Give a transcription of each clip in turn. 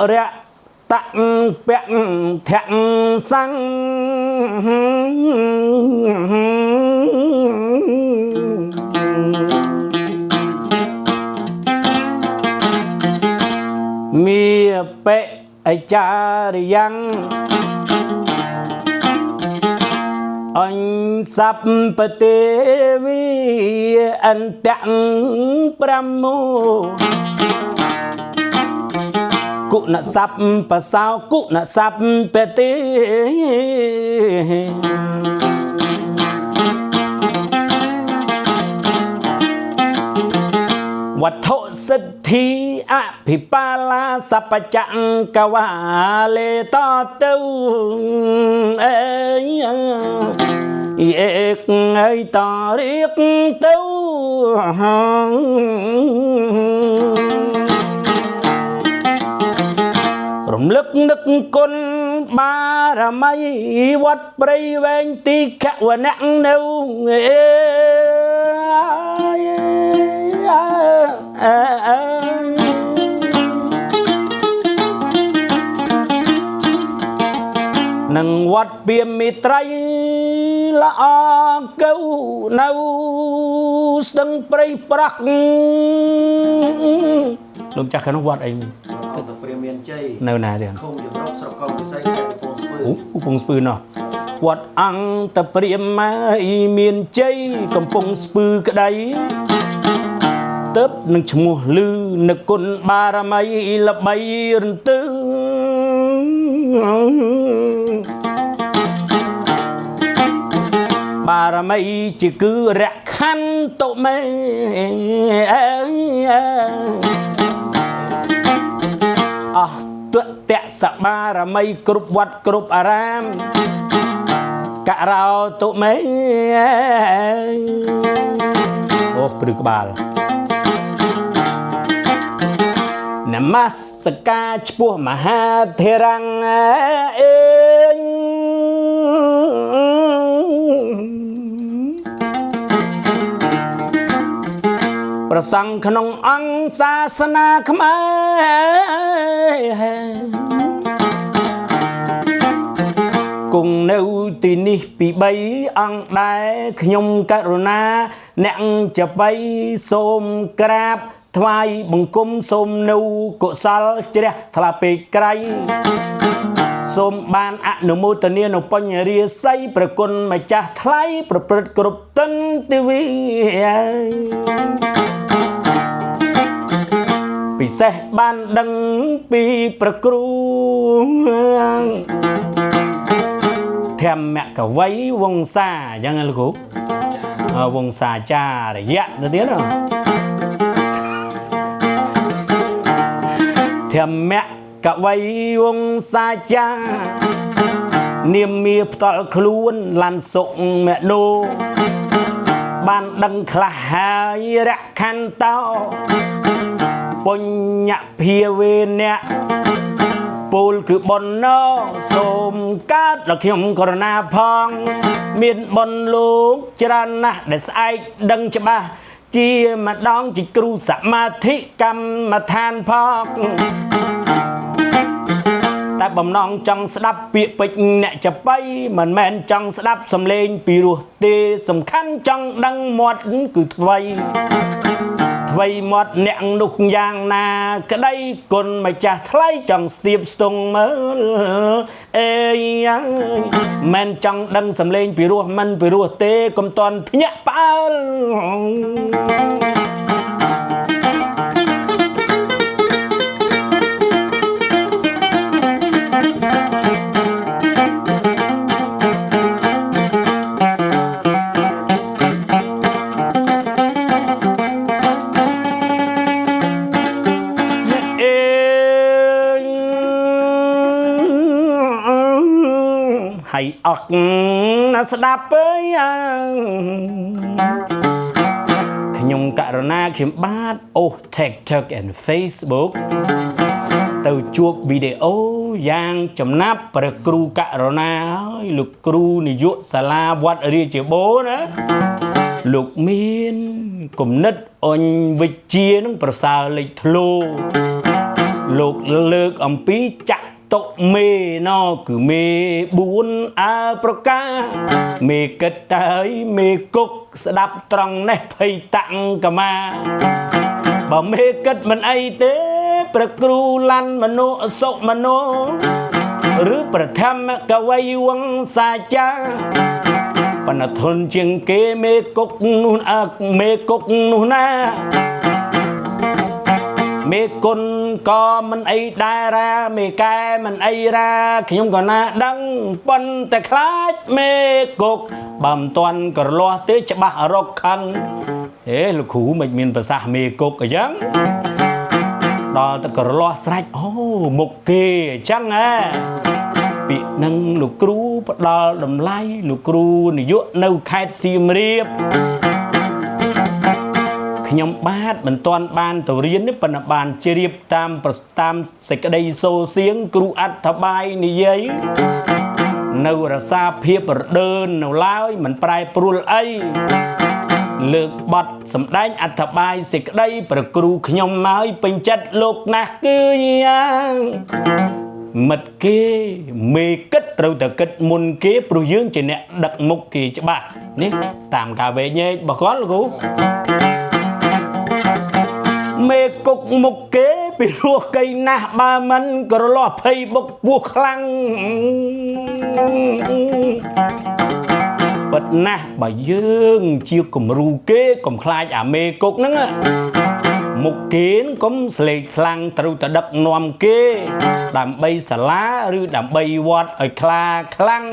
rẽ tặng bẹn thẹn sang mi bệ cha yang anh sắp bê vi anh tặng pramu cụ nạ sắp bà sao cụ nạ sắp bê têวัดโทสัทธิอภิปาลาสัพจังกวาเลตเต้าเอกไอต่อเรียกเต้ารำลึกนึกคนบารมีวัดปริเวณตีแขวนังเนวนังวัดเปียมิตรละอเก้าเนาสังปริปรักลงจากขนมวัดเองเปรียมเมียนใจ แนวไหนเดี๋ยวคงอยู่รอบสระกองไปใส่แค่ปงสปืนปงสปืนเนาะวัดอังตะเปรียมมาเมียนใจกำปงสปืนกระไดเติบหนึ่งชั่วโมงลือหนึ่งคนบารมีละใบรันตึงบารมีจะคือรักขันโตเมตัวเตะสับบารมีกรุบวัดกรุบอารามกะเราโตเมโอ้ปรึกบาลนมัสการชปัวมหาเทรังเองประสังขนงอังศาสนาขมกุงเนวตีนิปีใบอังได้ขยมกรุณาแนงจะไปสมกราบทวายบังคมสมนูกุศลเจริญทลาไปไกลสมบานอนุโมทนีนุปัญญาเรียไซประกุลมาจากไทยประพฤติกรุบตันทีวีปีเสบ้านดังปีประกรูแถมแม่กับไว้วงซายังไงลูกวงซาจ้าอะไรเยอะตัวเดียวเนาะแถมแม่กับไว้วงซาจ้าเนียมมีตอลคล้วนลันส่งแม่โนบ้านดังคลายรักขันเต้าปุญญาเพียเวเนปูลคือบนนอสมกัดหลักยมกรณาพองมีนบนลูกจรานะเดสไอดังจะบ้าเจียมาดองจิกรูสมาธิกรรมมาทานพอกแต่บ่มน้องจังสดับเปียปิกเนี่ยจะไปเหมือนแมนจังสดับสำเลงปีรัวเตสำคัญจังดังหมดคือไว้ไว้หมดเนี่ยนุกยางนาก็ได้คนมาจากไทยจังเสียบตรงเมื่อเอ้ยแมนจังดังสำเลงปีรัวมันปีรัวเตกมตอนพญะเปล่าให้ออกนัสดาเปย์ขยมกะรณาเขียนบาดโอ้ TikTok and Facebook เต่าจวบวิดีโอยางจำนับประครูกะรณาลูกครูนิยุสลาวัดเรียเจโบนะลูกมีนกลุ่มนัดอ่อนวิเชียนประสาลิทโล លោកលើកអំពីចាក់តុមេណគឺមេ4អើប្រកាមេកិតតើយមេគុកស្ដាប់ត្រង់នេះភ័យតាំងកមាបើមេកិតមិនអីទេព្រះគ្រូឡាន់មនុស្សសុមនុឬប្រធមកវីវង្សាចាបណ្ណធនជាងគេមេគុកនោះមេគុកនោះណាមេគុណក៏មិនអីដែររាមេកែមិនអីរាខ្ញុំក៏ណាដឹងប៉ុន្តែខ្លាចមេគុកបើមិនទាន់ក្រលាស់ទេច្បាស់រកខឹងលោកគ្រូមិនមានប្រសាសន៍មេគុកអញ្ចឹងដល់តែក្រលាស់ស្រេចអូមុខគេអញ្ចឹងពាក្យនឹងលោកគ្រូផ្ដល់តម្លៃលោកគ្រូនាយកនៅខេត្តសៀមរាបខ្ញុំបាទមិនទាន់បានទៅរៀនទេប៉ុន្តែបានជ្រាបតាមសេចក្តីសូរសៀងគ្រូអត្ថបាយនិយាយនៅរសាភាពរដើននៅឡើយមិនប្រែប្រួលអីលើកបទសម្ដែងអត្ថបាយសេចក្តីព្រះគ្រូខ្ញុំហើយពេញចិត្តលោកណាស់គឺយ៉ាងមិត្តគេមេគិតត្រូវតែគិតមុនគេព្រោះយើងជាអ្នកដឹកមុខគេច្បាស់នេះតាមការវែងញែករបស់គាត់លោកគ្រូមេគុកមុខគេពីរោះកៃណាស់បើមិនក្រលាស់ភ័យបុកពោះខ្លាំងពិតណាស់បើយើងជាគំរូគេកុំខ្លាចអាមេគុកហ្នឹងមុខគេកុំស្លេកស្លាំងត្រូវតែដឹកនាំគេដើម្បីសាលាឬដើម្បីវត្តឲ្យខ្លាខ្លាំង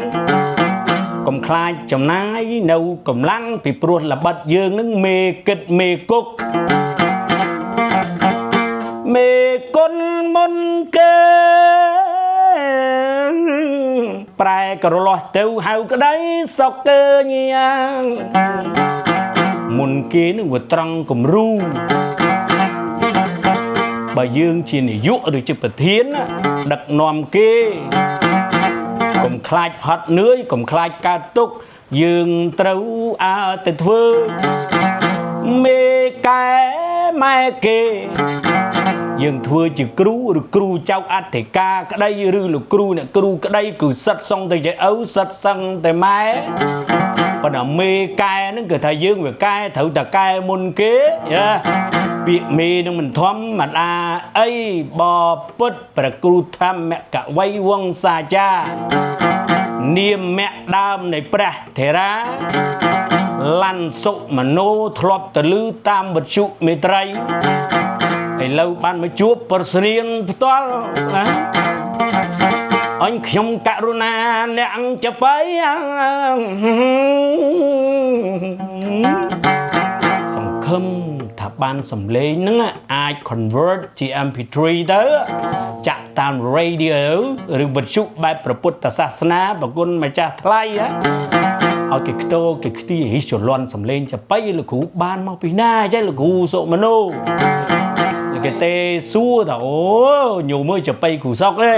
កុំខ្លាចចំណាយនៅកម្លាំងពីព្រោះល្បិតយើងនឹងមេគិតមេគុកមេគុណមុនគេប្រែក្រលាស់ទៅហៅក្តីសុកកើញយ៉ាងមុនគេនឹងវាត្រង់គំរូបើយើងជានាយកឬជាប្រធានដឹកនាំគេកុំខ្លាចផាត់នឿយកុំខ្លាចកើតទុកយើងត្រូវតែធ្វើមេកែម៉ែគេយើងធ្វើជាគ្រូឬគ្រូចៅអធិការក្តីឬលោកគ្រូអ្នកគ្រូក្តីគឺសិតសងតែយាយឪសិតសឹងតែម៉ែប៉ុន្តែមេកែហ្នឹងគឺថាយើងវាកែត្រូវតែកែមុនគេពាក្យមេនឹងមិនធម្មតាអីបពុតព្រះគ្រូធម្មកវីវង្សាចារ្យនាមៈដើមនៃព្រះថេរាឡាន់សុមនោធ្លាប់ទៅលឺតាមវិទ្យុមេត្រីឥឡូវបានមកជួបប្រស្រៀងផ្ទាល់អញខ្ញុំករុណាអ្នកចបៃសង្ឃឹមថាបានសំឡេងហ្នឹងអាច convert ជា MP3 ទៅចាក់តាម radio ឬវិទ្យុបែបព្រះពុទ្ធសាសនាប្រគុណម្ចាស់ថ្លៃឲ្យគេខ្ទោគេខ្ទីរិះចលន់សំឡេងចបៃលោកគ្រូបានមកពីណាចេះលោកគ្រូសុមនោគេទេសួរថាអូញោមមើលចបៃគ្រូសុកទេ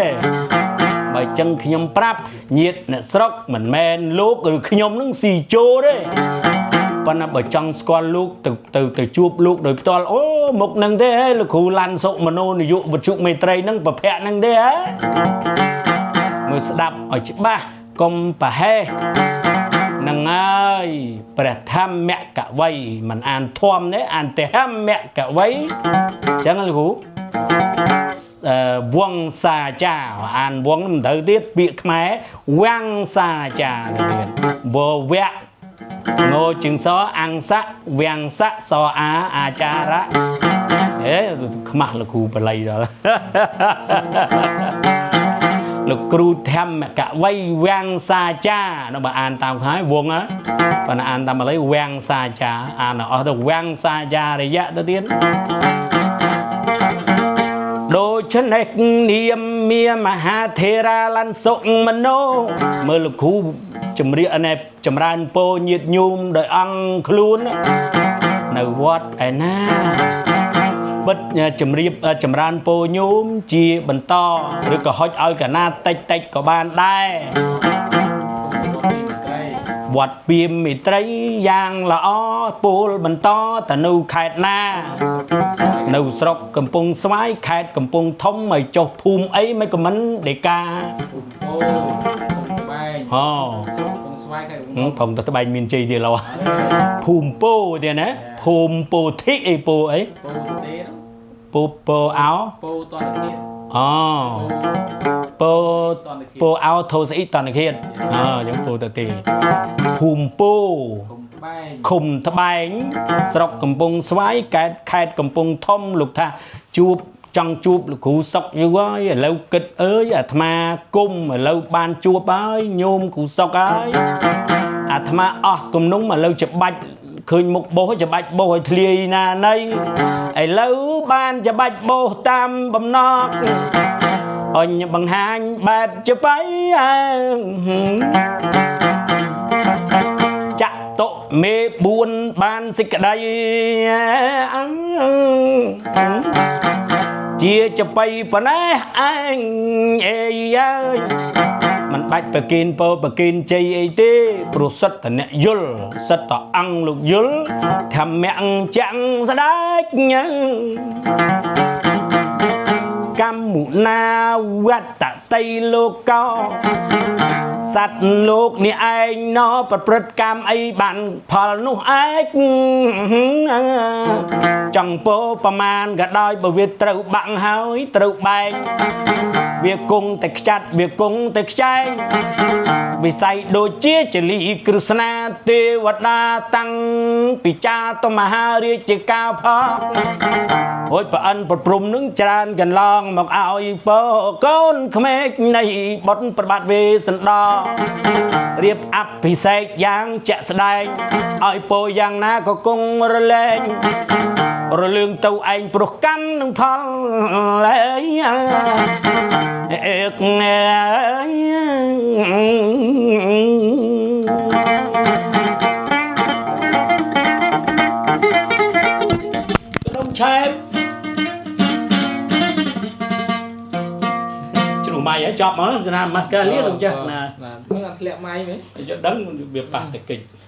បើអញ្ចឹងខ្ញុំប្រាប់ញាតិអ្នកស្រុកមិនមែនលោកឬខ្ញុំនឹងស៊ីជោទេប៉ុន្តែបើចង់ស្គាល់លោកទៅជួបលោកដោយផ្ទាល់អូមុខនឹងទេហ៎លោកគ្រូឡាន់សុមនោនាយកវិទ្យុមេត្រីនឹងប្រភ័ក្រនឹងទេហ៎មើលស្ដាប់ឲ្យច្បាស់កុំប្រហែសនឹងហើយព្រះធម្មកវីមិនអានធម្មទេអានទេធម្មកវីអញ្ចឹងលោកគ្រូវង្សាចារ្យអានវងមិនត្រូវទៀតពាក្យខ្មែរវាំងសាចារ្យទៀតវវៈងោជឹងសអង្គសៈវាំងសៈសអាអាចារៈខ្មាស់លោកគ្រូបល័យដល់លោកគ្រូធម្មកវីវាំងសាចារ្យនោះបើអានតាមខ្មែរវងបើអានតាមបាលីវាំងសាចារ្យអានអស់ទៅវាំងសាចារយៈទៅទៀតដូច្នេះនាមមានមហាធេរាឡាន់សុមនោមើលលោកគ្រូចម្រៀងណែចម្រើនពោញាតញោមដោយអង្គខ្លួននៅវត្តឯណាបិទចម្រៀបចម្រើនពោញោមជាបន្តឬក៏ហុចឲ្យកណាតិចក៏បានដែរ វត្តពីមិត្រីយ៉ាងល្អពលបន្តតនៅខេត្តណានៅស្រុកកំពង់ស្វាយខេត្តកំពង់ធំឲ្យចុះភូមិអីមិនក៏មិនដេកា អូត្បែង អូ កំពង់ស្វាយខេត្តកំពង់ ผมទៅត្បែងមានជ័យទៀតឡោះភូមិពោទៀតណាភូមិពោធិអីពោអី ពោទេណា ពោអោ ពោតនធាត អូពោ តនធាត ពោអោធោស្អីតនឃាតអចឹងពោទៅទេភូមិពោ គុំត្បែង ឃុំត្បែងស្រុកកំពង់ស្វាយខេត្តកំពង់ធំលោកថាជួបចង់ជួបលោកគ្រូសុកយូរហើយឥឡូវគិតអើយអាត្មាគុំឥឡូវបានជួបហើយញោមគ្រូសុកហើយអាត្មាអស់គំនុំឥឡូវច្បាច់ឃើញមុខបោះច្បាច់បោះឲ្យធ្លាយណាណីឥឡូវបានច្បាច់បោះតាមបំណក់អញបង្ហាញបែបចបៃចាក់តុមេ4បានសេចក្តីជាចបៃប៉ុណ្ណេះអញអេយអើយមិនបាច់ប្រគិនពោប្រគិនជ័យអីទេព្រោះសិតតអ្នកយល់សិតតអង្គលោកយល់ធម្មៈចាំងស្ដេចកម្មមុណាវត្តតីលោកោសត្វលោកនេះឯងណោប្រព្រឹត្តកម្មអីបានផលនោះឯងចង់ពោប្រមាណក៏ដោយបើវាត្រូវបាក់ហើយត្រូវបែកវាគង់តែខ្ចាត់វាគង់តែខ្ចែងវិស័យដូចជាចលីគ្រឹស្នាទេវតាតាំងពីចាតមហារាជការផងហួយប្រអិនប្រព្រំនឹងច្រើនកន្លងមកឲ្យពោកូនក្មេកនៃបុត្រប្របាទវេសន្តររៀបអភិសេកយ៉ាងជាក់ស្ដែងឲ្យពោយ៉ាងណាក៏គង់រលែងរលឿងទៅឯងព្រោះកម្មនឹងផលអេកណែក្រុមឆែបជ្រុះម៉ៃឲ្យចប់មកណាម៉ាស្កាលៀនចាស់ណា មិនអត់ធ្លាក់ម៉ៃមែន យកដឹងវាប៉ះតែកិច្ច